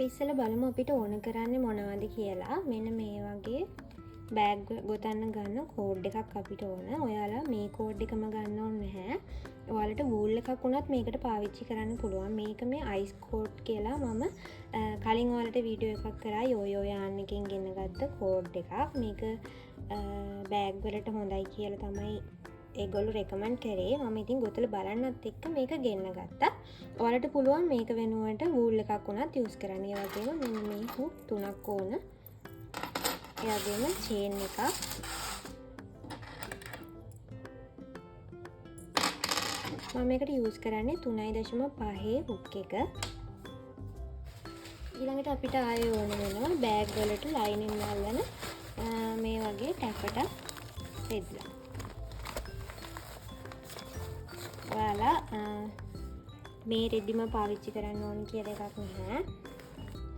ඉස්සෙල්ලා බලමු අපිට ඕන කරන්නේ මොනවද කියලා. මෙන්න මේ වගේ බෑග් ගොතන්න ගන්න කෝඩ් එකක් අපිට ඕන. ඔයාලා මේ කෝඩ් එකම ගන්න ඕනේ නැහැ. ඔයාලට වූල් එකක් වුණත් මේකට පාවිච්චි කරන්න පුළුවන්. මේක මේ අයිස් කෝඩ් කියලා මම කලින් ඔයාලට වීඩියෝ එකක් කරා යෝයෝ යාන් එකෙන් ගෙන්නගත්ත කෝඩ් එකක්. මේක බෑග් වලට හොඳයි කියලා තමයි ඒගොල්ලෝ රෙකමන්ඩ් කරේ. මම ඉතින් ගොතලා බලන්නත් එක්ක මේක ගෙන්න ගත්තා. ඔයාලට පුළුවන් මේක වෙනුවට වූල් එකක් වුණත් යූස් කරන්න. ඒ වගේම මෙන්න මේ හුක් තුනක් ඕන. ඒ වගේම චේන් එකක්. මම මේකට යූස් කරන්නේ 3.5 හුක් එක. ඊළඟට අපිට ආයෙ ඕන වෙනවා බෑග් වලට ලයිනින් අල්ලන මේ වගේ ටැපට රෙද්දලා. ඔයාලා මේ රෙද්දිම පාවිච්චි කරන්න ඕන කියලා එකක් නැහැ.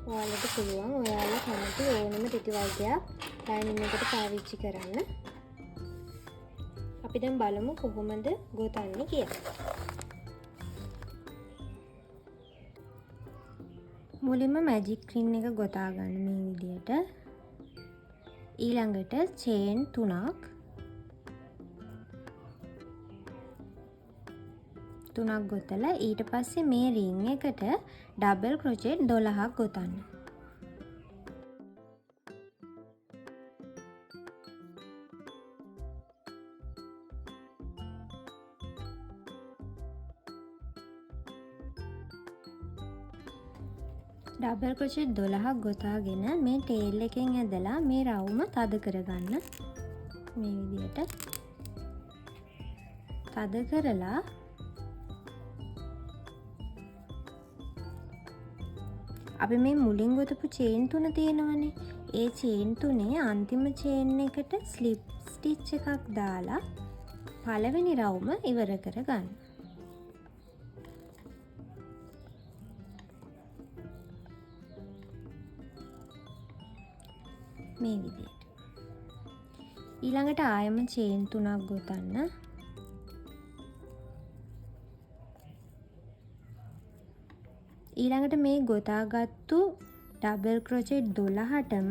ඔයාලට පුළුවන් ඔයාලා කැමති ඕනම රෙදි වර්ගයක් ලයිනින් එකට පාවිච්චි කරන්න. අපි දැන් බලමු කොහොමද ගොතන්නේ කියලා. මුලින්ම මැජික් රින් එක ගොතා ගන්න මේ විදියට. ඊළඟට චේන් 3ක් ගොතලා ඊට පස්සේ මේ රින් එකට ඩබල් ක්‍රොචට් 12ක් ගොතන්න. ඩබල් ක්‍රොචට් 12ක් ගොතාගෙන මේ ටේල් එකෙන් ඇදලා මේ රවුම තද කරගන්න. මේ විදියට තද කරලා අපි මේ මුලින් ගොතපු චේන් 3 තියෙනවනේ. ඒ චේන් 3 අන්තිම චේන් එකට ස්ලිප් ස්ටිච් එකක් දාලා පළවෙනි රවුම ඉවර කරගන්න. මේ විදියට. ඊළඟට ආයම චේන් 3ක් ගොතන්න. ඊළඟට මේ ගොතාගත්තු ඩබල් ක්‍රොචට් 12ටම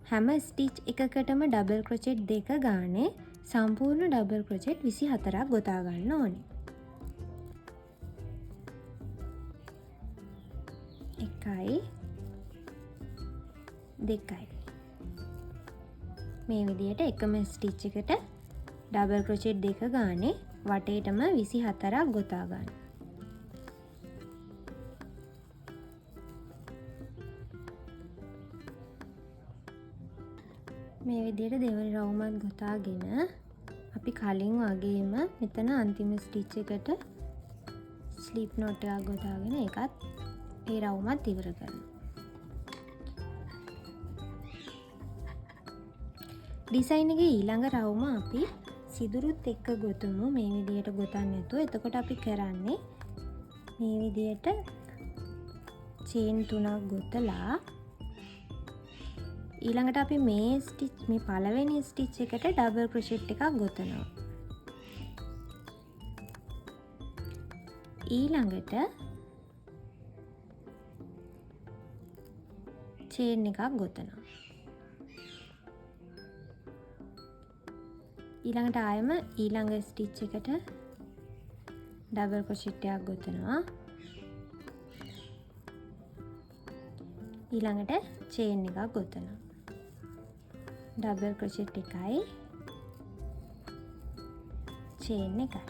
හැම ස්ටිච් එකකටම ඩබල් ක්‍රොචට් 2 ගානේ සම්පූර්ණ ඩබල් ක්‍රොචට් 24ක් ගොතා ගන්න ඕනේ. 1යි 2යි. මේ විදියට එකම ස්ටිච් එකට ඩබල් ක්‍රොචට් 2 ගානේ වටේටම 24ක් ගොතා ගන්න. මේ විදියට දෙවනි රවුමත් ගොතාගෙන අපි කලින් වගේම මෙතන අන්තිම ස්ටිච් එකට ස්ලිප් knot එකක් ගොතාගෙන ඒකත් ඒ රවුමත් ඉවර කරනවා. ඩිසයින් එකේ ඊළඟ රවුම අපි සිදුරුත් එක්ක ගොතමු. මේ විදියට ගොතන්න නැතුව. එතකොට අපි කරන්නේ මේ විදියට චේන් 3ක් ගොතලා ඊළඟට අපි මේ පළවෙනි ස්ටිච් එකට ඩබල් ක්‍රොෂට් එකක් ගොතනවා. ඊළඟට චේන් එකක් ගොතනවා. ඊළඟට ආයෙම ඊළඟ ස්ටිච් එකට ඩබල් ක්‍රොෂට් එකක් ගොතනවා. ඊළඟට චේන් එකක් ගොතනවා. ඩබල් ක්‍රොෂට් එකයි චේන් එකයි.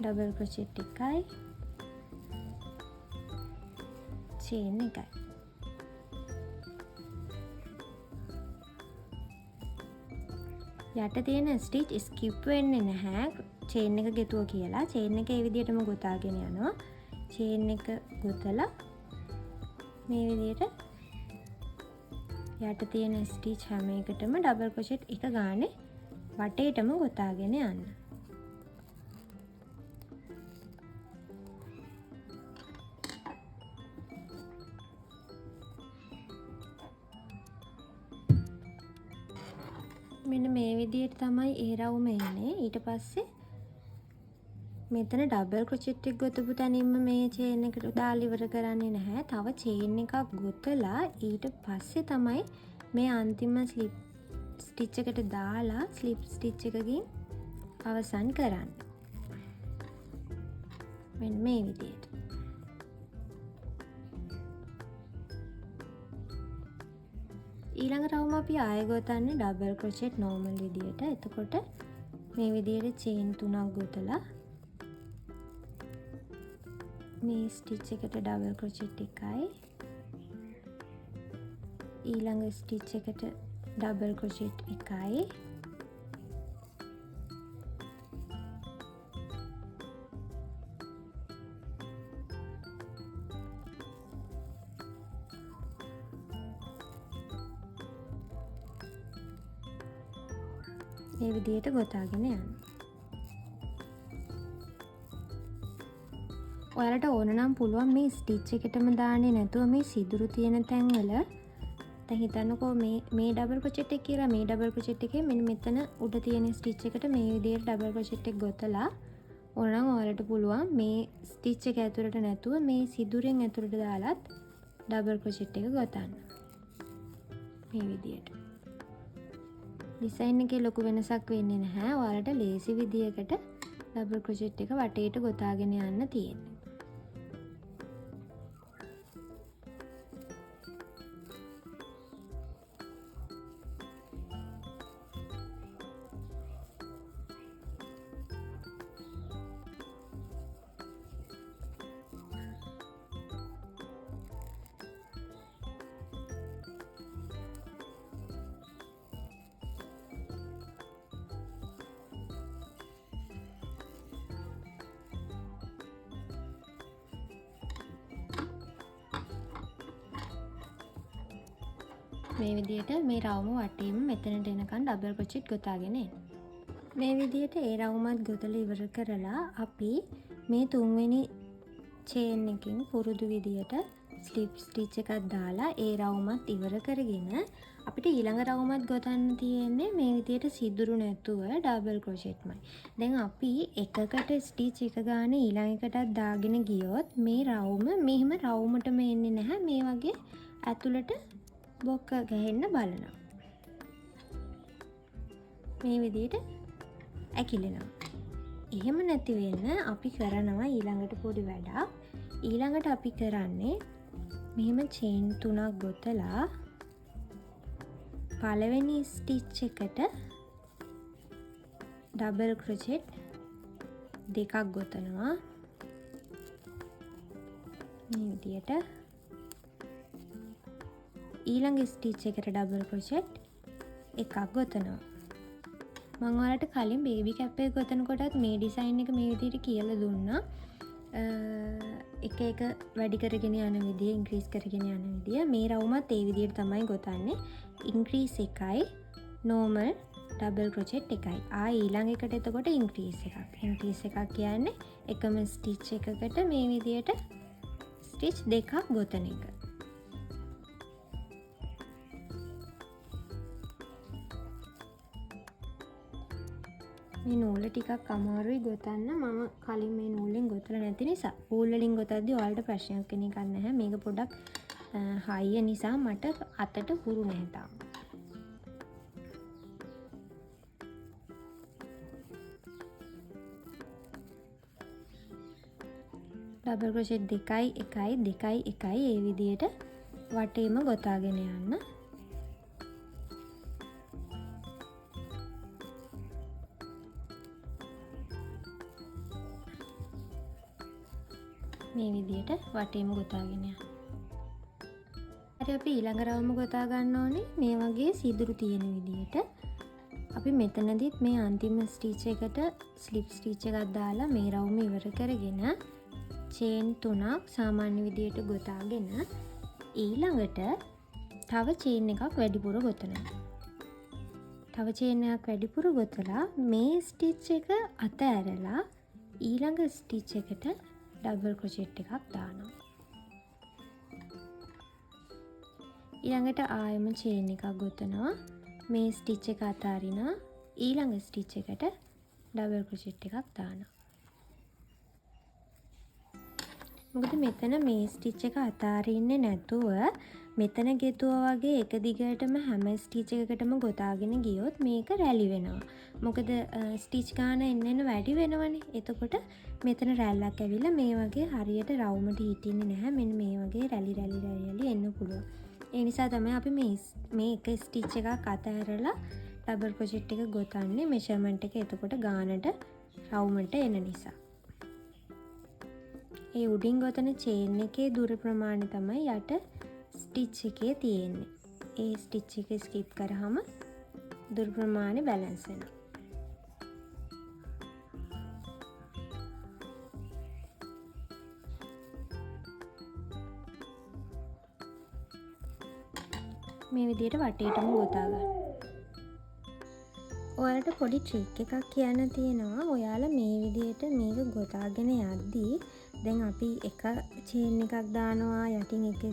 ඩබල් ක්‍රොෂට් එකයි චේන් එකයි. යට තියෙන ස්ටිච් ස්කිප් වෙන්නේ නැහැ චේන් එක ගෙතුව කියලා. චේන් එක ඒ විදිහටම ගොතාගෙන යනවා. චේන් එක ගොතලා මේ විදිහට යට තියෙන ස්ටිච් හැම එකටම ඩබල් ක්‍රොෂට් එක ගානේ වටේටම ගොතාගෙන යන්න. මෙන්න මේ විදිහට තමයි ඒ රවුම එන්නේ. ඊට පස්සේ මෙතන ඩබල් ක්‍රොචෙට් එක ගොතපු තැනින්ම මේ චේන් එකට දාලා ඉවර කරන්නේ නැහැ. තව චේන් එකක් ගොතලා ඊට පස්සේ තමයි මේ අන්තිම ස්ලිප් ස්ටිච් එකට දාලා ස්ලිප් ස්ටිච් එකකින් අවසන් කරන්න. මෙන්න මේ විදිහට. ඊළඟ රවුම අපි ආයෙ ගොතන්නේ ඩබල් ක්‍රොචෙට් නෝමල් විදිහට. එතකොට මේ විදිහට චේන් 3ක් ගොතලා මේ ස්ටිච් එකට ඩබල් ක්‍රොචෙට් එකයි ඊළඟ ස්ටිච් එකට ඩබල් ක්‍රොචෙට් එකයි මේ විදිහට ගොතාගෙන යන්න. ඔයාලට ඕන නම් පුළුවන් මේ ස්ටිච් එකටම දාන්නේ නැතුව මේ සිදුරු තියෙන තැන්වල දැන් හිතන්නකෝ මේ ඩබල් ක්‍රොචෙට් එක කියලා මේ ඩබල් ක්‍රොචෙට් එකේ මෙන්න මෙතන උඩ තියෙන ස්ටිච් එකට මේ විදිහට ඩබල් ක්‍රොචෙට් එක ගොතලා ඕන නම් ඔයාලට පුළුවන් මේ ස්ටිච් එක ඇතුළට නැතුව මේ සිදුරෙන් ඇතුළට දාලත් ඩබල් ක්‍රොචෙට් එක ගොතන්න. මේ විදිහට. ඩිසයින් එකේ ලොකු වෙනසක් වෙන්නේ නැහැ. ඔයාලට ලේසි විදියකට ඩබල් ක්‍රොචෙට් එක වටේට ගොතාගෙන යන්න තියෙන්නේ. මේ විදිහට මේ රවුම වටේම මෙතනට එනකන් ඩබල් ක්‍රොචෙට් ගොතාගෙන එන්න. මේ විදිහට ඒ රවුමත් ගොතලා ඉවර කරලා අපි මේ තුන්වෙනි චේන් එකකින් පුරුදු විදිහට ස්ලිප් ස්ටිච් එකක් දාලා ඒ රවුමත් ඉවර කරගෙන අපිට ඊළඟ රවුමත් ගොතන්න තියෙන්නේ මේ විදිහට සිදුරු නැතුව ඩබල් ක්‍රොචෙට්මයි. දැන් අපි එකකට ස්ටිච් එක ගන්න ඊළඟ එකටත් දාගෙන ගියොත් මේ රවුම මෙහෙම රවුමටම එන්නේ නැහැ. මේ වගේ ඇතුළට බොක්ක ගහන්න බලනවා. මේ විදිහට ඇකිලෙනවා. එහෙම නැති වෙන්න අපි කරනවා ඊළඟට පොඩි වැඩක්. ඊළඟට අපි කරන්නේ මෙහෙම චේන් 3ක් ගොතලා පළවෙනි ස්ටිච් එකට ඩබල් ක්‍රොචෙට් දෙකක් ගොතනවා. මේ විදිහට ඊළඟ ස්ටිච් එකට ඩබල් ක්‍රොචෙට් එකක් ගොතනවා. මම ඔයාලට කලින් බේබි කැප් එක ගොතනකොටත් මේ ඩිසයින් එක මේ විදිහට කියලා දුන්නා. එක එක වැඩි කරගෙන යන විදිය, ඉන්ක්‍රීස් කරගෙන යන විදිය. මේ රවුමත් ඒ විදිහට තමයි ගොතන්නේ. ඉන්ක්‍රීස් එකයි, නෝමල් ඩබල් ක්‍රොචෙට් එකයි. ඊළඟ එකට එතකොට ඉන්ක්‍රීස් එකක්. ඉන්ක්‍රීස් එකක් කියන්නේ එකම ස්ටිච් එකකට මේ විදිහට ස්ටිච් දෙකක් ගොතන එක. මේ නූල ටිකක් අමාරුයි ගොතන්න. මම කලින් මේ නූලෙන් ගොතලා නැති නිසා වූල් වලින් ගොතද්දි ඔයාලට ප්‍රශ්නයක් වෙන එකක් නැහැ. මේක පොඩ්ඩක් හයිය නිසා මට අතට හුරු නැහැ තාම. ඩබල් ක්‍රොචෙට් දෙකයි එකයි දෙකයි එකයි ඒ විදිහට වටේම ගොතාගෙන යන්න. මේ විදිහට වටේම ගොතාගෙන යන්න. හරි අපි ඊළඟ රවුම ගොතා ගන්න ඕනේ මේ වගේ සිදුරු තියෙන විදිහට. අපි මෙතනදිත් මේ අන්තිම ස්ටිච් එකට ස්ලිප් ස්ටිච් එකක් දාලා මේ රවුම ඉවර කරගෙන චේන් 3ක් සාමාන්‍ය විදිහට ගොතාගෙන ඊළඟට තව චේන් එකක් වැඩිපුර ගොතනවා. තව චේන් එකක් වැඩිපුර ගොතලා මේ ස්ටිච් එක අතහැරලා ඊළඟ ස්ටිච් එකට ඩබල් ක්‍රොචෙට් එකක් දානවා. ඊළඟට ආයෙම චේන් එකක් ගොතනවා. මේ ස්ටිච් එක අතාරිනවා. ඊළඟ ස්ටිච් එකට ඩබල් ක්‍රොචෙට් එකක් දානවා. මොකද මෙතන මේ ස්ටිච් එක අතාරින්නේ නැතුව මෙතන ගෙතුවා වගේ එක දිගටම හැම ස්ටිච් එකකටම ගොතාගෙන ගියොත් මේක රැලි වෙනවා. මොකද ස්ටිච් ගාන එන්න වැඩි වෙනවනේ. එතකොට මෙතන රැල්ලක් ඇවිල්ලා මේ වගේ හරියට රවුමට හිටින්නේ නැහැ. මෙන්න මේ වගේ රැලි එන්න පුළුවන්. ඒ නිසා තමයි අපි මේ එක ස්ටිච් එකක් අතහැරලා ඩබල් ක්‍රොෂෙට් එක ගොතන්නේ. මෙෂර්මන්ට් එක එතකොට ගානට රවුමට එන නිසා. ඒ උඩින් ගොතන චේන් එකේ දුර ප්‍රමාණය තමයි යට ස්ටිච් එකේ තියෙන්නේ. ඒ ස්ටිච් එක ස්කිප් කරාම දුර ප්‍රමාණය බැලන්ස් වෙනවා. මේ විදිහට වටේටම ගොතා ගන්න. ඔයාලට පොඩි ට්‍රික් එකක් කියන්න තියෙනවා. ඔයාලා මේ විදිහට මේක ගොතාගෙන යද්දී දැන් අපි එක චේන් එකක් දානවා, යටින් එක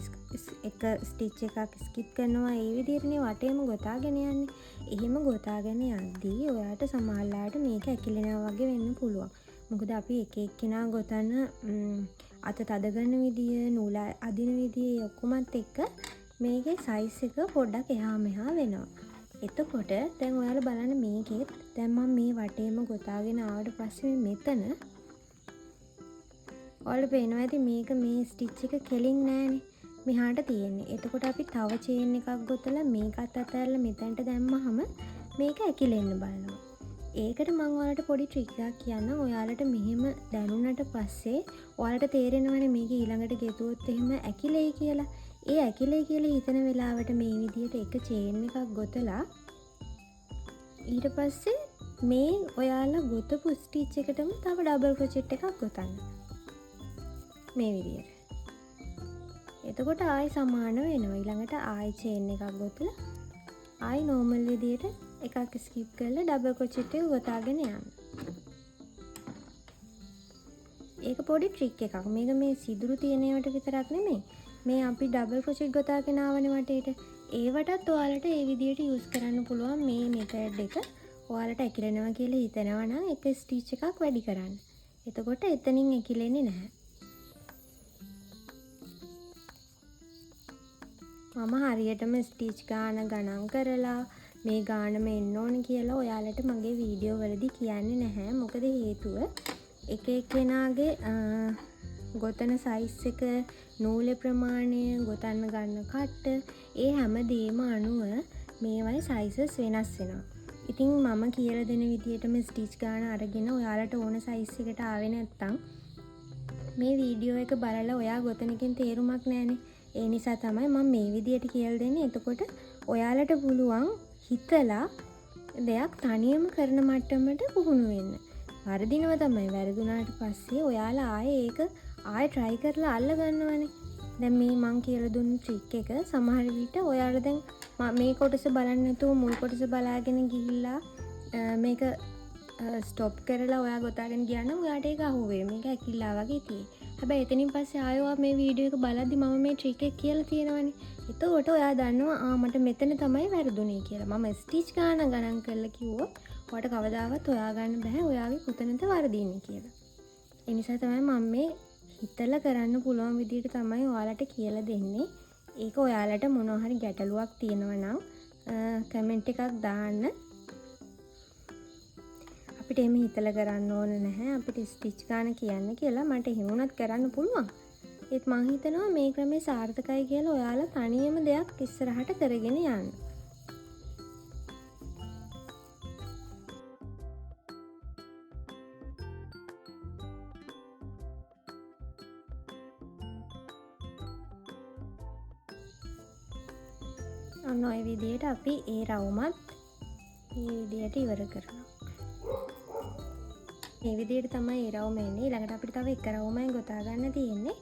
ස්ටිච් එකක් ස්කිප් කරනවා. ඒ විදිහටනේ වටේම ගොතාගෙන යන්නේ. එහෙම ගොතාගෙන යද්දී ඔයාට සමහරලාට මේක ඇකිලෙනවා වගේ වෙන්න පුළුවන්. මොකද අපි එක එක්කෙනා ගොතන අත තද කරන විදිය, නූල අදින විදිය ඔක්කොමත් එක්ක මේකේ සයිස් එක පොඩ්ඩක් එහා මෙහා වෙනවා. එතකොට දැන් ඔයාලා බලන්න මේකෙත් දැන් මම මේ වටේම ගොතාගෙන ආවට පස්සේ මෙතන ඔයාලට පේනවා ඇති මේක මේ ස්ටිච් එක කෙලින් නෑනේ. මෙහාට තියෙන්නේ. එතකොට අපි තව චේන් එකක් ගොතලා මේකත් අතහැරලා මෙතනට දැම්මහම මේක ඇකිලෙන්න බලනවා. ඒකට මම ඔයාලට පොඩි ට්‍රික් එකක් කියන්නම්. ඔයාලට මෙහෙම දැනුණට පස්සේ ඔයාලට තේරෙනවනේ මේක ඊළඟට ගෙතුවොත් එහෙම ඇකිලෙයි කියලා. ඒ ඇකිලෙයි කියලා හිතන වෙලාවට මේ විදිහට එක චේන් එකක් ගොතලා ඊට පස්සේ මේ ඔයාලා ගොතපු ස්ටිච් එකටම තව ඩබල් ක්‍රොෂෙට් එකක් ගොතන්න. මේ විදිහට. එතකොට ආයි සමාන වෙනවා. ඊළඟට ආයි චේන් එකක් ගොතලා ආයි නෝමල් විදිහට එකක් ස්කිප් කරලා ඩබල් ක්‍රොෂෙට් එක ගොතාගෙන යන්න. ඒක පොඩි ට්‍රික් එකක්. මේක මේ සිදුරු තියෙන ඒවාට විතරක් නෙමෙයි. මේ අපි ඩබල් ක්‍රොෂෙට් ගොතාගෙන ආවනේ වටේට. ඒවටත් ඔයාලට ඒ විදිහට යූස් කරන්න පුළුවන් මේ මෙතඩ් එක. ඔයාලට ඇකිලෙනවා කියලා හිතනවා නම් එක ස්ටිච් එකක් වැඩි කරන්න. එතකොට එතනින් ඇකිලෙන්නේ නැහැ. මම හරියටම ස්ටිච් ගාන ගණන් කරලා මේ ගානම එන්න ඕන කියලා ඔයාලට මගේ වීඩියෝ වලදී කියන්නේ නැහැ. මොකද හේතුව එක එක්කෙනාගේ ගොතන සයිස් එක, නූලේ ප්‍රමාණය, ගොතන්න ගන්න කට්ට, ඒ හැමදේම අනුව මේවයි සයිසස් වෙනස් වෙනවා. ඉතින් මම කියලා දෙන විදිහටම ස්ටිච් ගාන අරගෙන ඔයාලට ඕන සයිස් එකට ආවේ නැත්තම් මේ වීඩියෝ එක බලලා ඔයා ගොතන එකෙන් තේරුමක් නැහැනේ. ඒ නිසා තමයි මම මේ විදිහට කියලා දෙන්නේ. එතකොට ඔයාලට පුළුවන් හිතලා දෙයක් තනියම කරන මට්ටමට පුහුණු වෙන්න. වරදිනව තමයි. වැරදුනාට පස්සේ ඔයාලා ආයේ ඒක ආයෙ try කරලා අල්ල ගන්නවනේ. දැන් මේ මං කියලා දුන්න ට්‍රික් එක සමහර විට ඔයාලා දැන් මේ කොටස බලන්න නැතුව මුල් කොටස බලාගෙන ගිහිල්ලා මේක ස්ටොප් කරලා ඔයා ගොතාගෙන ගියා නම් ඔයාට ඒක අහුවේ. මේක ඇකිල්ලා වගේ තියෙයි. හැබැයි එතනින් පස්සේ ආයෙ මේ වීඩියෝ එක බලද්දි මම මේ ට්‍රික් එක කියලා තියෙනවනේ. එතකොට ඔයා දන්නවා මට මෙතන තමයි වැරදුනේ කියලා. මම ස්ටිච් ගාන ගණන් කරලා කිව්වොත් ඔයාට කවදාවත් හොයාගන්න බෑ ඔයාගේ කොතනද වරදින්නේ කියලා. ඒ නිසා තමයි මම මේ හිතලා කරන්න පුළුවන් විදිහට තමයි ඔයාලට කියලා දෙන්නේ. ඒක ඔයාලට මොනවා හරි ගැටලුවක් තියෙනවා නම් කමෙන්ට් එකක් දාන්න. අපිට එහෙම හිතලා කරන්න ඕන නැහැ. අපිට ස්ටිච් ගන්න කියන්න කියලා මට එහෙම උනත් කරන්න පුළුවන්. ඒත් මං හිතනවා මේ ක්‍රමේ සාර්ථකයි කියලා ඔයාලා තනියම දෙයක් ඉස්සරහට කරගෙන යන්න. ඔන්න ඔය විදිහට අපි ඒ රවුමත් මේ විදිහට ඉවර කරනවා. මේ විදිහට තමයි ඒ රවුම එන්නේ. ඊළඟට අපිට තව එක රවුමයි ගොතා ගන්න තියෙන්නේ.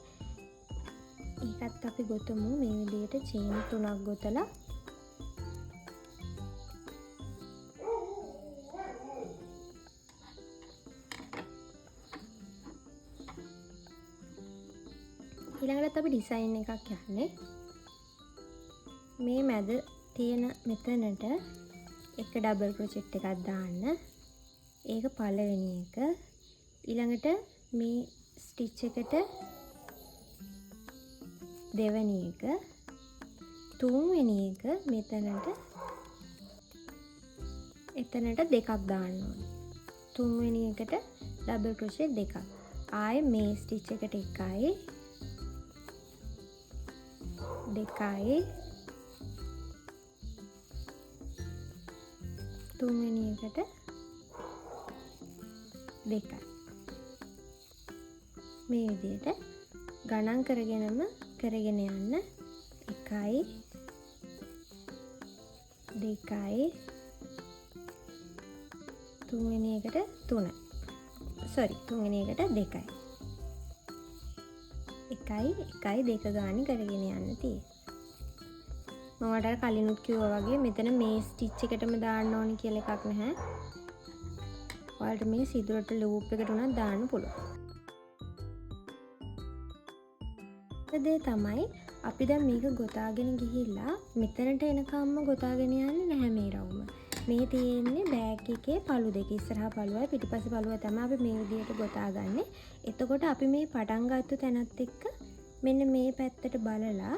ඒකත් අපි ගොතමු මේ විදිහට චේන් 3ක් ගොතලා ඊළඟට අපි ඩිසයින් එකක් යන්නේ. මේ මැද තියෙන මෙතනට එක ඩබල් ක්‍රොෂෙට් එකක් දාන්න. ඒක පළවෙනි එක. ඊළඟට මේ ස්ටිච් එකට දෙවෙනි එක, තුන්වෙනි එක එතනට දෙකක් දාන්න ඕනේ. තුන්වෙනි එකට ඩබල් ක්‍රොෂේ දෙකක්. ආයේ මේ ස්ටිච් එකට එකයි, දෙකයි, තුන්වෙනි එකට දෙකයි. මේ විදිහට ගණන් කරගෙනම කරගෙන යන්න. 1 2 තුන්වෙනි එකට 3. තුන්වෙනි එකට 2යි. 1 1 2 ගානේ කරගෙන යන්න තියෙන්නේ. මම වඩා කලිනුත් කිව්වා වගේ මෙතන මේ ස්ටිච් එකටම දාන්න ඕනි කියලා එකක් නැහැ. ඔයාලට මේ සිදුරට ලූප් එකට උනත් දාන්න පුළුවන්. දේ තමයි අපි දැන් මේක ගොතාගෙන ගිහිල්ලා මෙතනට එනකම්ම ගොතාගෙන යන්නේ නැහැ මේ රවුම. මේ තියෙන්නේ බෑග් එකේ පළු දෙක. ඉස්සරහා පළුවයි පිටිපස්සේ පළුවයි තමයි අපි මේ විදිහට ගොතාගන්නේ. එතකොට අපි මේ පටන් ගත්ත තැනත් එක්ක මෙන්න මේ පැත්තට බලලා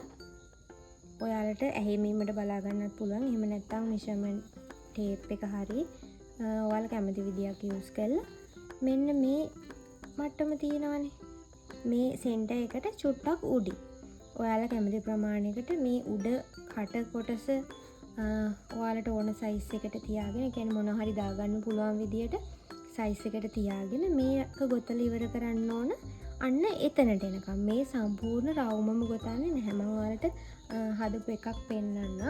ඔයාලට ඇහිමීමට බලා ගන්නත් පුළුවන්. එහෙම නැත්නම් මෙෂර්මන්ට් ටේප් එක හරි ඔයාලා කැමති විදියක් යූස් කරලා මෙන්න මේ මට්ටම තියෙනවනේ. මේ සෙන්ටර් එකට චුට්ටක් උඩින් ඔයාලා කැමති ප්‍රමාණයකට මේ උඩ කට කොටස ඔයාලට ඕන සයිස් එකට තියාගෙන, ඒ කියන්නේ මොනවා හරි දාගන්න පුළුවන් විදියට සයිස් එකට තියාගෙන මේක ගොතලා ඉවර කරන්න ඕන. අන්න එතනට එනකම් මේ සම්පූර්ණ රවුමම ගොතන්නේ නැහැ. මම ඔයාලට හදපු එකක් පෙන්නන්න.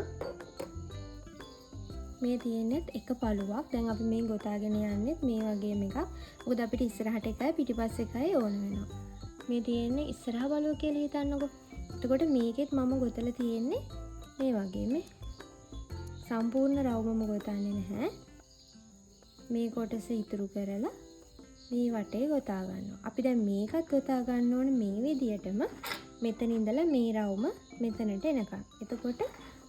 මේ තියෙන්නේ එක පළුවක්. දැන් අපි මේ ගොතාගෙන යන්නේ මේ වගේම එකක්. මොකද අපිට ඉස්සරහට එකයි පිටිපස්ස එකයි ඕන වෙනවා. මේ තියෙන්නේ ඉස්සරහ බලුව කියලා හිතන්නකෝ. එතකොට මේකෙත් මම ගොතලා තියෙන්නේ මේ වගේම සම්පූර්ණ රවුමම ගොතන්නේ නැහැ. මේ කොටස ඉතුරු කරලා මේ වටේ ගොතා ගන්නවා. අපි දැන් මේකත් ගොතා ගන්න ඕනේ මේ විදියටම මෙතන ඉඳලා මේ රවුම මෙතනට එනකම්. එතකොට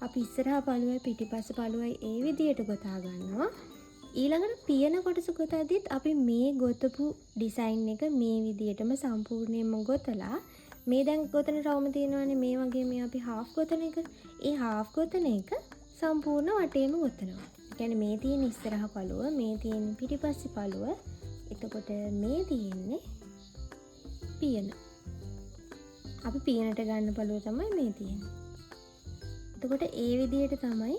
අපි ඉස්සරහා පළුවයි පිටිපස්ස පළුවයි ඒ විදියට ගොතා ගන්නවා. ඊළඟට පියන කොටස ගොතද්දිත් අපි මේ ගොතපු ඩිසයින් එක මේ විදියටම සම්පූර්ණයෙන්ම ගොතලා මේ දැන් ගොතන රවුම තියෙනවානේ මේ වගේ මේ අපි හාෆ් ගොතන එක. ඒ හාෆ් ගොතන එක සම්පූර්ණ වටේම ගොතනවා. ඒ කියන්නේ මේ තියෙන ඉස්සරහා පළුව, මේ තියෙන පිටිපස්සේ පළුව. එතකොට මේ තියෙන්නේ පියන. අපි පියනට ගන්න පළුව තමයි මේ තියෙන්නේ. එතකොට ඒ විදිහට තමයි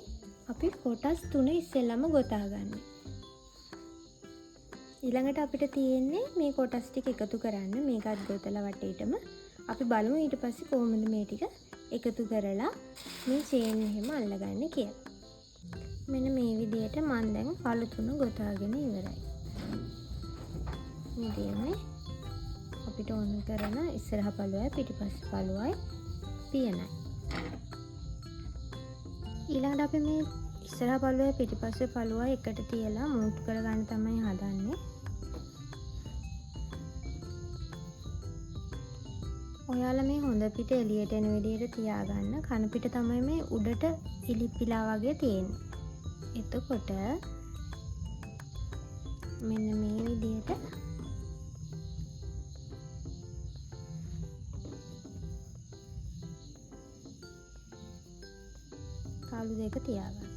අපි කොටස් 3 ඉස්සෙල්ලාම ගොතාගන්නේ. ඊළඟට අපිට තියෙන්නේ මේ කොටස් ටික එකතු කරන්න. මේකත් ගොතලා වටේටම අපි බලමු ඊට පස්සේ කොහොමද මේ ටික එකතු කරලා මේ චේන් එහෙම අල්ලගන්නේ කියලා. මෙන්න මේ විදිහට මම දැන් පළු 3 ගොතාගෙන ඉවරයි. මේ දෙන්නේ අපිට ඕන කරන ඉස්සරහ පළුවයි පිටිපස්ස පළුවයි පියනයි. ඊළඟට අපි මේ ඉස්සරහ පළුවයි පිටිපස්සේ පළුවයි එකට තියලා මූට් කරගන්න තමයි හදන්නේ. ඔයාලා මේ හොඳ පිට එළියට එන විදිහට තියාගන්න. කන පිට තමයි මේ උඩට ඉලිප්පිලා වගේ තියෙන්නේ. එතකොට මෙන්න මේ විදිහට කාලු දෙක තියාගන්න.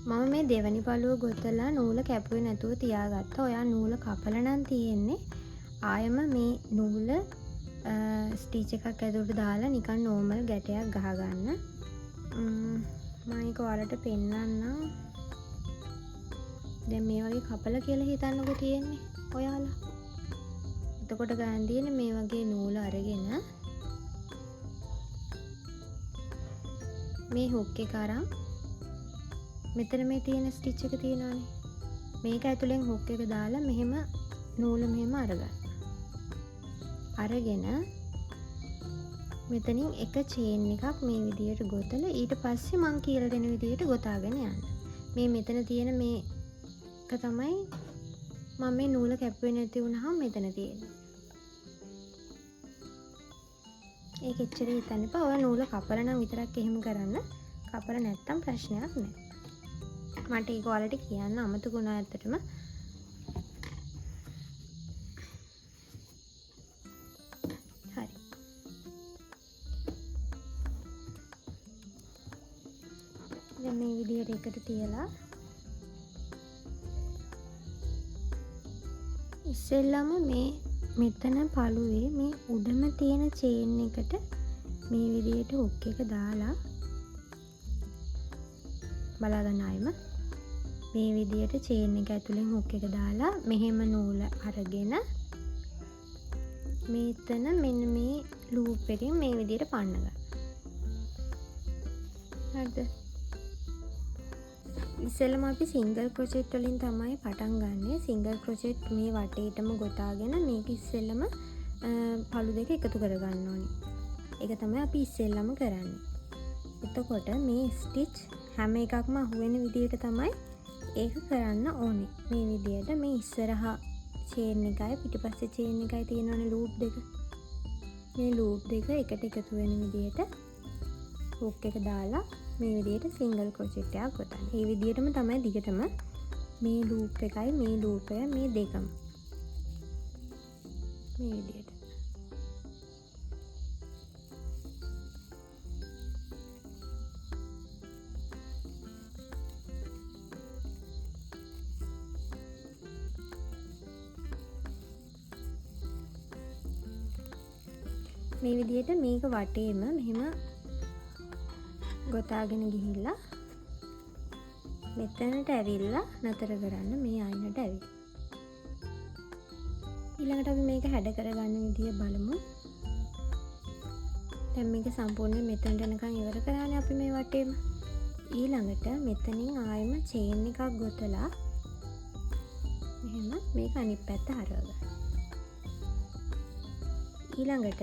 මම මේ දෙවනි පළුව ගොතලා නූල කැපුවේ නැතුව තියාගත්තා. ඔයා නූල කපලා නම් තියෙන්නේ. ආයම මේ නූල ස්ටිච් එකක් ඇතුළට දාලා නිකන් නෝමල් ගැටයක් ගහගන්න. මම ඒක ඔයාලට පෙන්නන්නම්. දැන් මේ වගේ කපලා කියලා හිතන්නකෝ තියෙන්නේ ඔයාලා. එතකොට ගන්න තියෙන්නේ මේ වගේ නූල අරගෙන මේ හුක් එක අරන් මෙතන මේ තියෙන ස්ටිච් එක තියෙනවානේ. මේක ඇතුලෙන් හුක් එක දාලා මෙහෙම නූල මෙහෙම අරගන්න. අරගෙන මෙතනින් එක චේන් එකක් මේ විදියට ගොතලා ඊට පස්සේ මං කියලා දෙන විදියට ගොතාගෙන යන්න. මේ මෙතන තියෙන මේක තමයි මම මේ නූල කැපුවේ නැති වුණාම මෙතන තියෙන්නේ. ඒක එච්චර හිතන්න එපා. ඔය නූල කපලා නම් විතරක් එහෙම කරන්න. කපලා නැත්තම් ප්‍රශ්නයක් නැහැ. මට ඒක ඔයාලට කියන්න අමතකුණා ඇත්තටම. විදියට එකට තියලා ඉස්සෙල්ලම මේ මෙතන පළුවේ මේ උඩම තියෙන චේන් එකට මේ විදියට හුක් එක දාලා බලාගන්න ආයෙම මේ විදියට චේන් එක ඇතුලෙන් හුක් එක දාලා මෙහෙම නූල අරගෙන මෙතන මෙන්න මේ ලූප් එකෙන් මේ විදියට පන්න ගන්න. හරිද? ඉස්සෙල්ලම අපි සිංගල් ක්‍රොෂෙට් වලින් තමයි පටන් ගන්නෙ. සිංගල් ක්‍රොෂෙට් මේ වටේටම ගොතාගෙන මේක ඉස්සෙල්ලම පළු දෙක එකතු කරගන්න ඕනේ. ඒක තමයි අපි ඉස්සෙල්ලම කරන්නේ. එතකොට මේ ස්ටිච් හැම එකක්ම අහුවෙන විදියට තමයි ඒක කරන්න ඕනේ. මේ විදියට මේ ඉස්සරහා චේන් එකයි පිටිපස්සේ චේන් එකයි තියෙනවනේ ලූප් දෙක. මේ ලූප් දෙක එකට එකතු වෙන විදියට හුක් එක දාලා මේ විදියට සිංගල් ක්‍රොෂෙට් එකක් ගොතන්න. මේ විදියටම තමයි දිගටම මේ ලූප් එකයි මේ ලූප් එක මේ දෙකම මේ විදියට. මේ විදියට මේක වටේම මෙහෙම ගොතාගෙන ගිහිල්ලා මෙතනට ඇවිල්ලා නතර කරන්න මේ අයිනට ඇවිල්ලා. ඊළඟට අපි මේක හැඩ කරගන්න විදිය බලමු. දැන් මේක සම්පූර්ණයෙන් මෙතනට එනකන් ඉවර කරානේ අපි මේ වටේම. ඊළඟට මෙතනින් ආයෙම චේන් එකක් ගොතලා මෙහෙම මේක අනිත් පැත්ත හරව ගන්න. ඊළඟට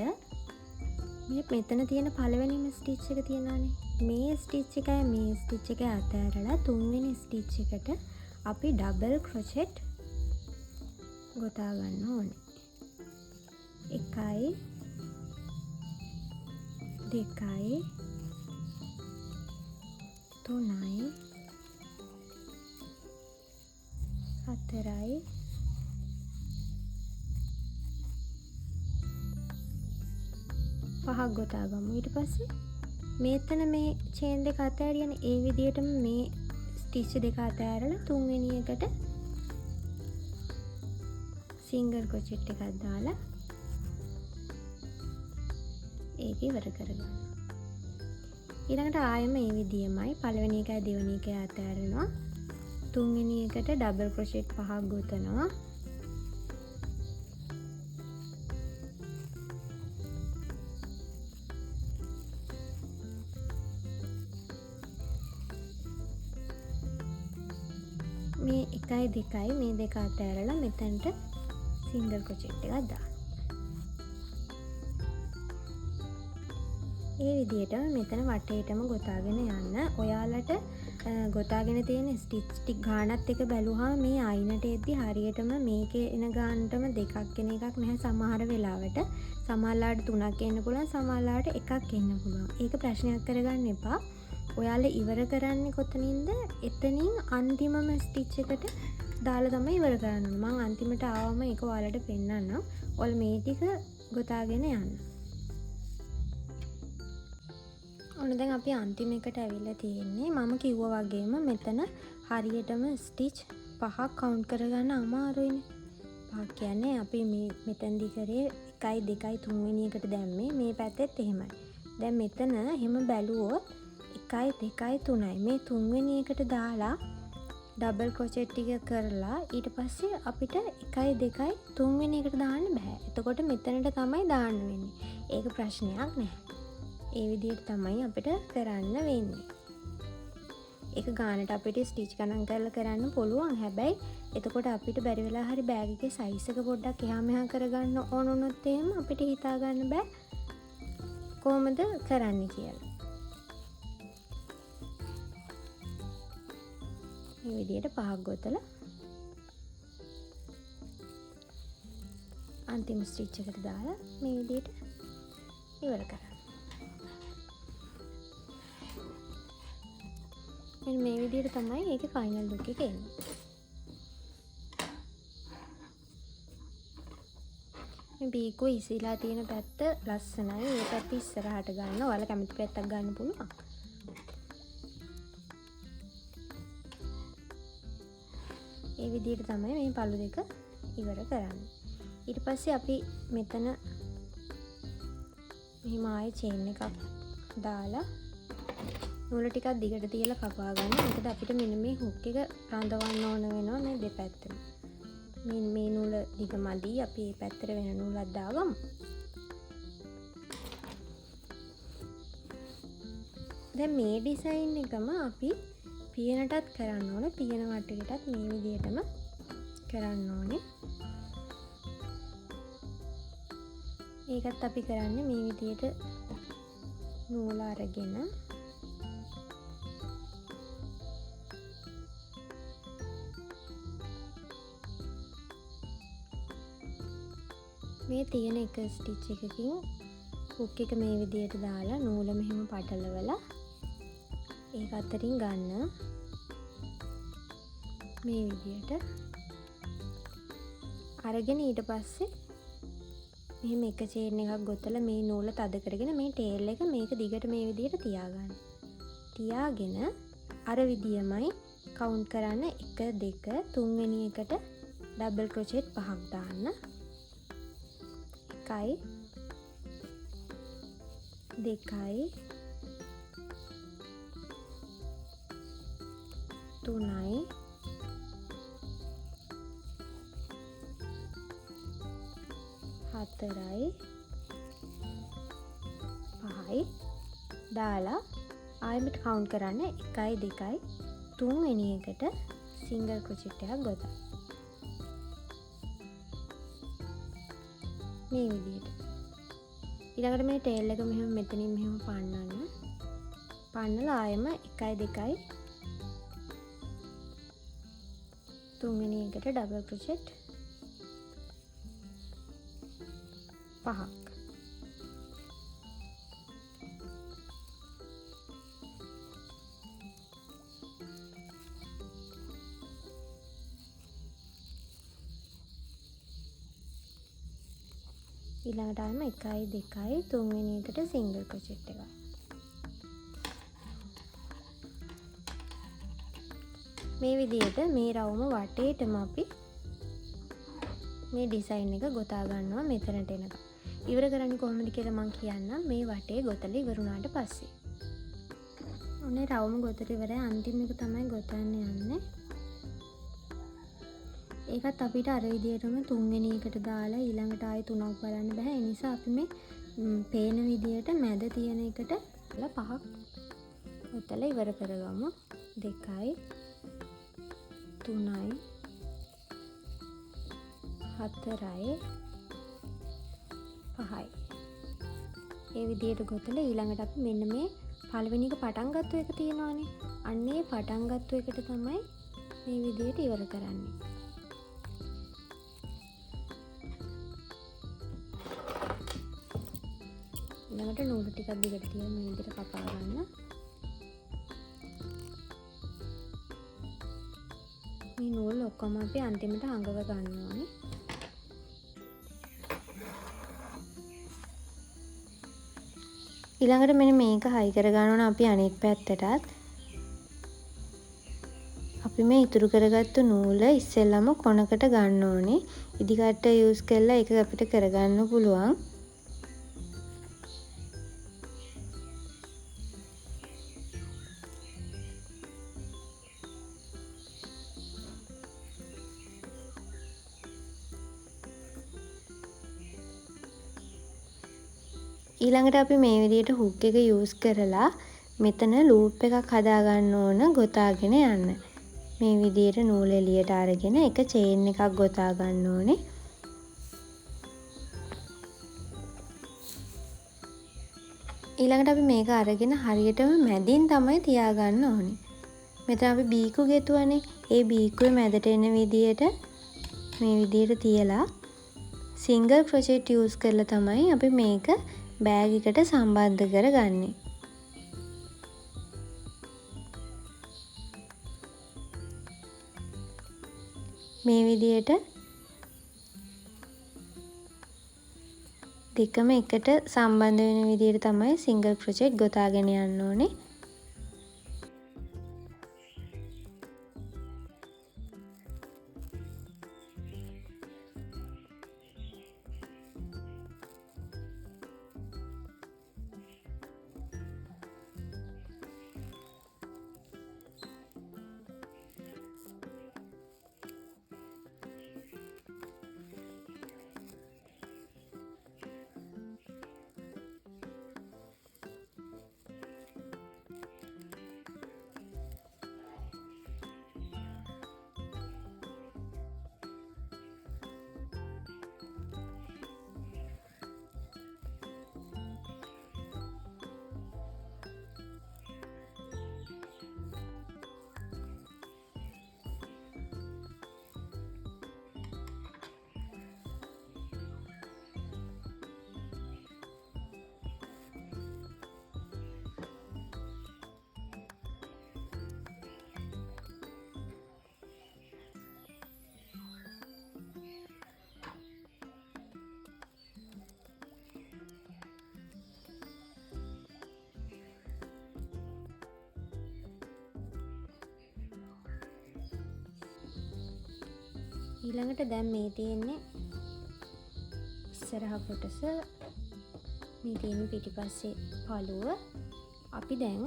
මේ මෙතන තියෙන පළවෙනිම ස්ටිච් එක තියෙනවානේ. මේ ස්ටිච් එකයි මේ ස්ටිච් එක අතහැරලා තුන්වෙනි ස්ටිච් එකට අපි ඩබල් ක්‍රොෂෙට් ගොතා ගන්න ඕනේ. 1 2 3 4 පහක් ගොතා ගමු. ඊට පස්සේ මෙතන මේ චේන් දෙක අතෑරියනේ ඒ විදිහටම මේ ස්ටිච් දෙක අතෑරලා තුන්වෙනි එකට සිංගල් ක්‍රොෂෙට් එකක් දාලා ඒක ඉවර කරගන්න. ඊළඟට ආයෙම මේ විදිහමයි පළවෙනි එකයි දෙවෙනි එකයි අතෑරනවා. තුන්වෙනි එකට ඩබල් ක්‍රොෂෙට් පහක් ගොතනවා. මේ 1 2 මේ දෙක අතෑරලා මෙතනට සිංගල් ක්‍රොෂෙට් එකක් දාන්න. ඒ විදිහටම මෙතන වටේටම ගොතාගෙන යන්න. ඔයාලට ගොතාගෙන තියෙන ස්ටිච් ටික ගානත් එක බැලුවා මේ අයිනට එද්දි හරියටම මේකේ එන ගානටම දෙකක් එන එකක් නැහැ සමහර වෙලාවට. සමහරලාට 3ක් එන්න පුළුවන්, සමහරලාට එකක් එන්න පුළුවන්. ඒක ප්‍රශ්නයක් කරගන්න එපා. ඔයාලා ඉවර කරන්නේ කොතනින්ද? එතනින් අන්තිමම ස්ටිච් එකට දාලා තමයි ඉවර කරන්න ඕනේ. මම අන්තිමට ආවම ඒක ඔයාලට පෙන්නන්නම්. ඔයාලා මේ ටික ගොතාගෙන යන්න. ඔන්න දැන් අපි අන්තිම එකට ඇවිල්ලා තියෙන්නේ. මම කිව්වා වගේම මෙතන හරියටම ස්ටිච් 5ක් කවුන්ට් කරගන්න අමාරුයිනේ. 5 කියන්නේ අපි මේ මෙතෙන්දි කරේ 1 2 3 වෙනි එකට දැම්මේ. මේ පැත්තෙත් එහෙමයි. දැන් මෙතන එහෙම බැලුවොත් 1 2 3යි. මේ තුන්වෙනි එකට දාලා ඩබල් ක්‍රොෂෙට් ටික කරලා ඊට පස්සේ අපිට 1 2 3 වෙනි එකට දාන්න බෑ. එතකොට මෙතනට තමයි දාන්න වෙන්නේ. ඒක ප්‍රශ්නයක් නෑ. ඒ විදිහට තමයි අපිට කරන්න වෙන්නේ. ඒක ගානට අපිට ස්ටිච් ගණන් කරලා කරන්න පුළුවන්. හැබැයි එතකොට අපිට බැරි වෙලා හරි බෑග් එකේ සයිස් එක පොඩ්ඩක් එහා මෙහා කරගන්න ඕන වුණොත් එහෙම අපිට හිතා ගන්න බෑ කොහොමද කරන්නේ කියලා. මේ විදිහට 5ක් ගොතලා අන්තිම ස්ටිච් එකට දාලා මේ විදිහට ඉවර කරන්න. මේ විදිහට තමයි ඒකේ ෆයිනල් ලුක් එක එන්නේ. මේ බීකෝ ඉසිලා තියෙන පැත්ත ලස්සනයි. ඒ පැත්ත ඉස්සරහට ගන්න. ඔයාලා කැමති පැත්තක් ගන්න පුළුවන්. ඒ විදිහට තමයි මේ පළු දෙක ඉවර කරන්නේ. ඊට පස්සේ අපි මෙතන මෙහිම ආයේ චේන් එකක් දාලා නූල ටිකක් දිගට තියලා කපා ගන්න. මොකද අපිට මෙන්න මේ හුක් එක රඳවන්න ඕන වෙනවා මේ දෙපැත්තම. මේ නූල දිග මදි. අපි මේ පැත්තට වෙන නූලක් දාගමු. දැන් මේ ඩිසයින් එකම අපි පියනටත් කරන්න ඕනේ. පියන වටේටත් මේ විදිහටම කරන්න ඕනේ. ඒකත් අපි කරන්නේ මේ විදිහට නූල අරගෙන මේ තියෙන එක ස්ටිච් එකකින් හුක් එක මේ විදිහට දාලා නූල මෙහෙම පටලවලා ඒක අතරින් ගන්න මේ විදිහට අරගෙන ඊට පස්සේ මෙහෙම එක චේන් එකක් ගොතලා මේ නූල තද කරගෙන මේ ටේල් එක මේක දිගට මේ විදිහට තියාගන්න. තියාගෙන අර විදියමයි කවුන්ට් කරන්න 1 2 3 වෙනි එකට ඩබල් ක්‍රොචෙට් 5ක් දාන්න. 1යි 2යි 3යි 4යි 5යි දාලා ආයෙත් කවුන්ට් කරන්න 1යි 2යි 3 වෙනි එකට සිංගල් ක්‍රොචෙට් එකක් ගොතන්න. මේ විදිහට ඊළඟට මේ ටේල් එක මෙහෙම මෙතනින් මෙහෙම පන්නන්න. පන්නලා ආයෙම 1යි 2යි 3 වෙනි එකට ඩබල් ක්‍රොචෙට් 5ක්. ඊළඟට ආයෙම 1යි 2යි 3 වෙනි එකට සිංගල් ක්‍රොචෙට් එකක්. මේ විදිහට මේ රවුම වටේටම අපි මේ ඩිසයින් එක ගොතා ගන්නවා මෙතනට එනකම්. ඉවර කරන්නේ කොහොමද කියලා මම කියන්නම් මේ වටේ ගොතලා ඉවරුණාට පස්සේ. ඔන්නේ රවුම ගොතලා ඉවරයි. අන්තිම එක තමයි ගොතන්න යන්නේ. ඒකත් අපිට අර විදිහටම 3 වෙනි එකට දාලා ඊළඟට ආයෙ 3ක් බලන්න බෑ. ඒ නිසා අපි මේ පේන විදිහට මැද තියෙන එකට 5ක් ගොතලා ඉවර කරගමු. 2යි 3යි 4යි 5යි. ඒ විදිහට ගොතලා ඊළඟට අපි මෙන්න මේ පළවෙනි එක පටන් ගත්ත එක තියෙනවානේ. අන්නේ පටන් ගත්ත එකට තමයි මේ විදිහට ඉවර කරන්නේ. ඊළඟට නූල් ටිකක් දිගට තියලා මේ විදිහට කපා ගන්න. මේ නූල් ඔක්කොම අපි අන්තිමට හංගව ගන්න ඕනේ. ඊළඟට මෙන්න මේක හයි කර ගන්න ඕන අපි අනෙක් පැත්තටත්. අපි මේ ඉතුරු කරගත්තු නූල ඉස්සෙල්ලම කොනකට ගන්න ඕනේ. ඉදිකට්ට යූස් කරලා ඒක අපිට කරගන්න පුළුවන්. ඊළඟට අපි මේ විදිහට හුක් එක යූස් කරලා මෙතන ලූප් එකක් හදා ගන්න ඕන ගොතාගෙන යන්න. මේ විදිහට නූල එළියට අරගෙන එක චේන් එකක් ගොතා ගන්න ඕනේ. ඊළඟට අපි මේක අරගෙන හරියටම මැදින් තමයි තියාගන්න ඕනේ. මෙතන අපි බීකු ගෙතුවනේ. ඒ බීකුවේ මැදට එන විදිහට මේ විදිහට තියලා සිංගල් ක්‍රොචෙට් යූස් කරලා තමයි අපි මේක බෑග් එකට සම්බන්ධ කරගන්නේ. මේ විදිහට දෙකම එකට සම්බන්ධ වෙන විදිහට තමයි සිංගල් ක්‍රොචෙට් ගොතාගෙන යන්න ඕනේ. ඊළඟට දැන් මේ තියෙන්නේ ඉස්සරහ කොටස, මේ තියෙන පිටිපස්සේ පළුව. අපි දැන්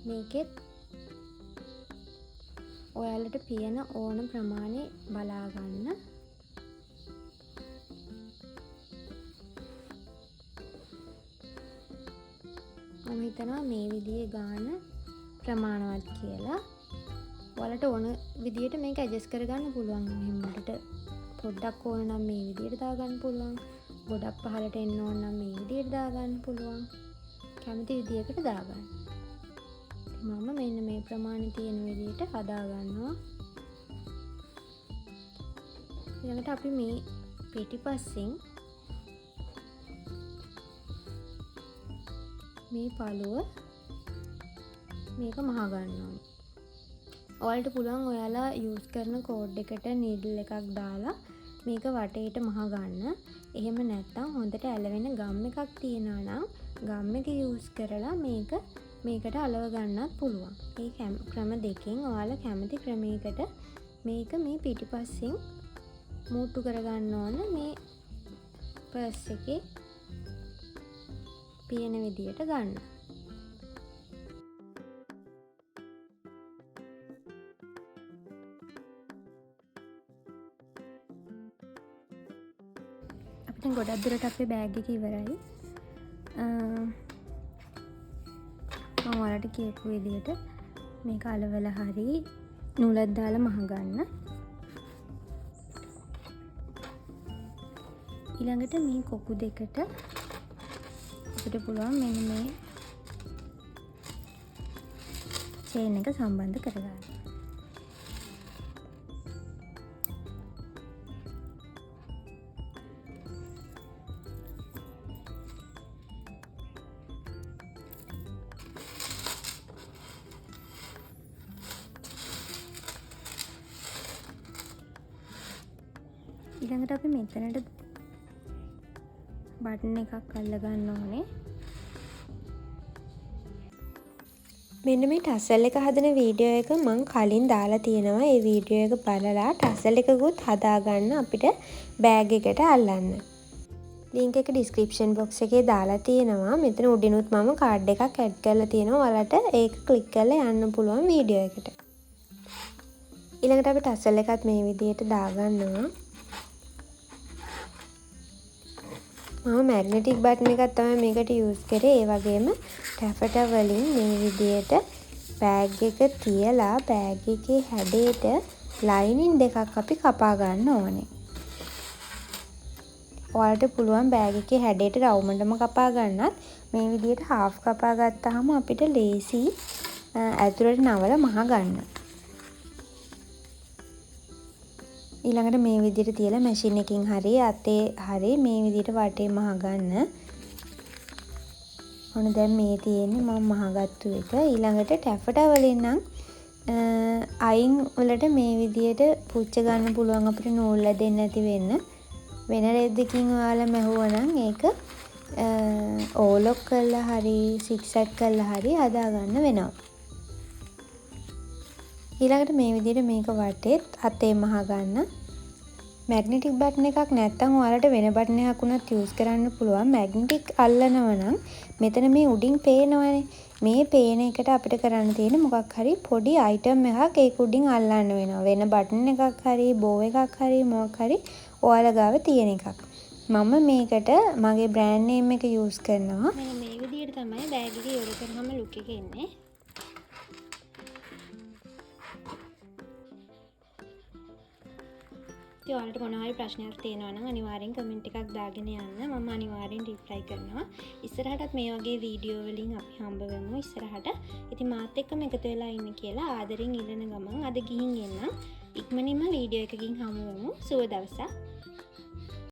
මේකෙත් ඔයාලට පියන ඕන ප්‍රමාණය බලා ගන්න. මම හිතනවා මේ විදිහේ ගාන ප්‍රමාණවත් කියලා. ඔයාලට ඕන විදිහට මේක ඇඩ්ජස්ට් කරගන්න පුළුවන්. මෙහෙමකට පොඩ්ඩක් ඕන නම් මේ විදිහට දාගන්න පුළුවන්. ගොඩක් පහළට එන්න ඕන නම් මේ විදිහට දාගන්න පුළුවන්. කැමති විදිහකට දාගන්න. මම මෙන්න මේ ප්‍රමාණය තියෙන විදිහට හදා ගන්නවා. ඊළඟට අපි මේ පිටිපස්සෙන් මේ පළුව මේක මහ ගන්න ඕනේ. ඔයාලට පුළුවන් ඔයාලා යූස් කරන කෝඩ් එකට නීඩල් එකක් දාලා මේක වටේට මහ ගන්න. එහෙම නැත්නම් හොඳට ඇලවෙන ගම් එකක් තියෙනවා නම් ගම් එක යූස් කරලා මේකට අලව ගන්නත් පුළුවන්. මේ ක්‍රම දෙකෙන් ඔයාලා කැමති ක්‍රමයකට මේක මේ පිටිපස්සෙන් මූට්ටු කරගන්න ඕන. මේ පර්ස් එකේ පියන විදියට ගන්න. අපිට ගොඩක් දුරට අපේ බෑග් එක ඉවරයි. මම ඔයාලට කියපු විදියට මේක අලවල හරි නූලක් දාලා මහ ගන්න. ඊළඟට මේ කොකු දෙකට අපිට පුළුවන් මෙන්න මේ චේන් එක සම්බන්ධ කරගන්න. ඊළඟට අපි මෙතනට බටන් එකක් අල්ල ගන්න ඕනේ. මෙන්න මේ ටසල් එක හදන වීඩියෝ එක මම කලින් දාලා තියෙනවා. ඒ වීඩියෝ එක බලලා ටසල් එකකුත් හදාගන්න අපිට බෑග් එකට අල්ලන්න. ලින්ක් එක ඩිස්ක්‍රිප්ෂන් බොක්ස් එකේ දාලා තියෙනවා. මෙතන උඩිනුත් මම කාඩ් එකක් ඇඩ් කරලා තියෙනවා. ඔයාලට ඒක ක්ලික් කරලා යන්න පුළුවන් වීඩියෝ එකට. ඊළඟට අපි ටසල් එකත් මේ විදිහට දාගන්නවා. මම මැග්නටික් බටන් එකක් තමයි මේකට යූස් කරේ. ඒ වගේම ටැෆටා වලින් මේ විදිහට බෑග් එක තියලා බෑග් එකේ හැඩයට ලයිනින් දෙකක් අපි කපා ගන්න ඕනේ. ඔයාලට පුළුවන් බෑග් එකේ හැඩයට රවුමටම කපා ගන්නත්. මේ විදිහට හාෆ් කපා ගත්තාම අපිට ලේසි ඇතුළට නවල මහ ගන්න. ඊළඟට මේ විදිහට තියලා මැෂින් එකකින් හරි අතේ හරි මේ විදිහට වටේ මහ ගන්න. ඔන්න දැන් මේ තියෙන්නේ මම මහගත්තු එක. ඊළඟට ටැෆටා වලින් නම් අයින් වලට මේ විදිහට පුච්ච ගන්න පුළුවන් අපිට නූල් දෙන්න නැති වෙන්න. වෙන රෙද්දකින් ඔයාලා මැහුවා නම් ඒක ඕලොක් කරලා හරි සිග්සැග් කරලා හරි හදා ගන්න වෙනවා. ඊළඟට මේ විදිහට මේක වටේත් අතේ මහ ගන්න. මැග්නටික් බටන් එකක් නැත්නම් ඔයාලට වෙන බටන් එකක් උනත් යූස් කරන්න පුළුවන්. මැග්නටික් අල්ලනවා නම් මෙතන මේ උඩින් පේනවනේ. මේ පේන එකට අපිට කරන්න තියෙන්නේ මොකක් හරි පොඩි අයිටම් එකක් ඒක උඩින් අල්ලන්න වෙනවා. වෙන බටන් එකක් හරි බෝ එකක් හරි මොකක් හරි ඔයාලා ගාව තියෙන එකක්. මම මේකට මගේ බ්‍රෑන්ඩ් නේම් එක යූස් කරනවා. මෙන්න මේ විදිහට තමයි බෑග් එක ඉවර කරාම ලුක් එක එන්නේ. ඉතින් ඔයාලට මොනවා හරි ප්‍රශ්නයක් තියෙනවා නම් අනිවාර්යෙන් කමෙන්ට් එකක් දාගෙන යන්න. මම අනිවාර්යෙන් රිප්ලයි කරනවා. ඉස්සරහටත් මේ වගේ වීඩියෝ වලින් අපි හම්බ වෙමු ඉස්සරහට. ඉතින් මාත් එක්කම එකතු වෙලා ඉන්න කියලා ආදරෙන් ඉල්ලන ගමන් අද ගිහින් එන්න. ඉක්මනින්ම වීඩියෝ එකකින් හමු වෙමු. සුබ දවසක්.